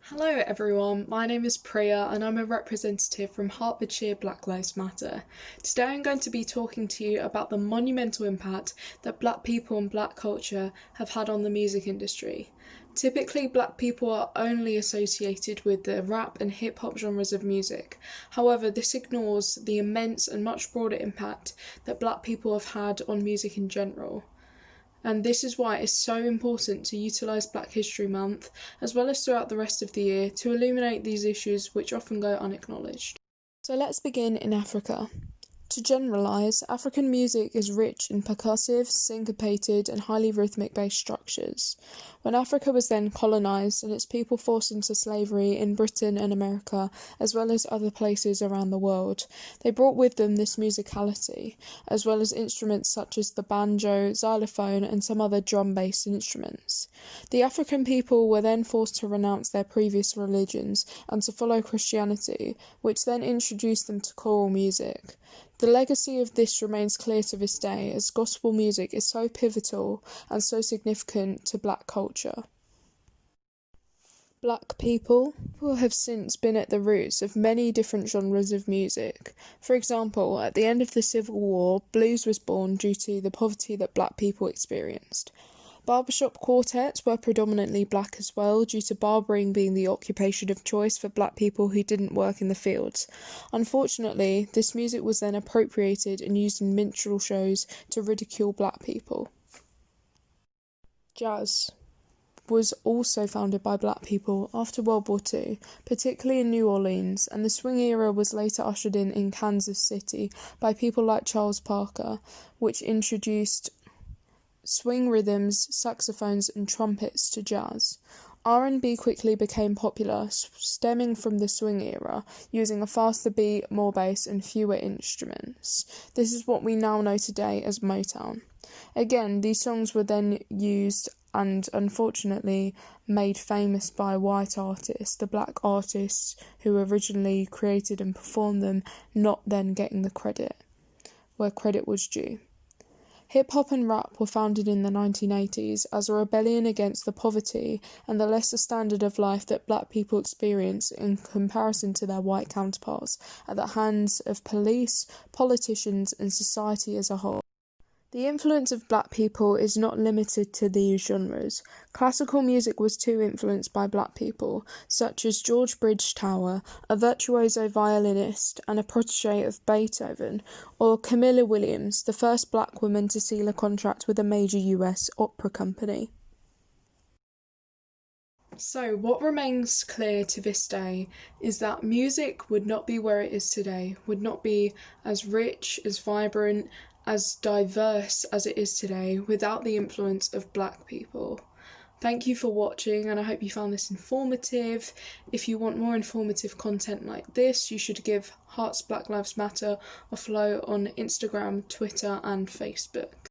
Hello everyone, my name is Preeya and I'm a representative from Hertfordshire Black Lives Matter. Today I'm going to be talking to you about the monumental impact that black people and black culture have had on the music industry. Typically, black people are only associated with the rap and hip hop genres of music. However, this ignores the immense and much broader impact that black people have had on music in general. And this is why it's so important to utilise Black History Month, as well as throughout the rest of the year, to illuminate these issues which often go unacknowledged. So let's begin in Africa. To generalise, African music is rich in percussive, syncopated and highly rhythmic-based structures. When Africa was then colonised and its people forced into slavery in Britain and America, as well as other places around the world, they brought with them this musicality, as well as instruments such as the banjo, xylophone and some other drum-based instruments. The African people were then forced to renounce their previous religions and to follow Christianity, which then introduced them to choral music. The legacy of this remains clear to this day, as gospel music is so pivotal and so significant to black culture. Black people have since been at the roots of many different genres of music. For example, at the end of the Civil War, blues was born due to the poverty that black people experienced. Barbershop quartets were predominantly black as well, due to barbering being the occupation of choice for black people who didn't work in the fields. Unfortunately, this music was then appropriated and used in minstrel shows to ridicule black people. Jazz was also founded by black people after World War II, particularly in New Orleans, and the swing era was later ushered in Kansas City by people like Charles Parker, which introduced swing rhythms, saxophones and trumpets to jazz. R&B quickly became popular, stemming from the swing era, using a faster beat, more bass and fewer instruments. This is what we now know today as Motown. Again, these songs were then used and unfortunately made famous by white artists, the black artists who originally created and performed them not then getting the credit where credit was due. Hip-hop and rap were founded in the 1980s as a rebellion against the poverty and the lesser standard of life that black people experience in comparison to their white counterparts at the hands of police, politicians and society as a whole. The influence of black people is not limited to these genres. Classical music was too influenced by black people, such as George Bridgetower, a virtuoso violinist and a protege of Beethoven, or Camilla Williams, the first black woman to seal a contract with a major US opera company. So what remains clear to this day is that music would not be where it is today, would not be as rich, as vibrant, as diverse as it is today without the influence of black people. Thank you for watching and I hope you found this informative. If you want more informative content like this, you should give Herts Black Lives Matter a follow on Instagram, Twitter and Facebook.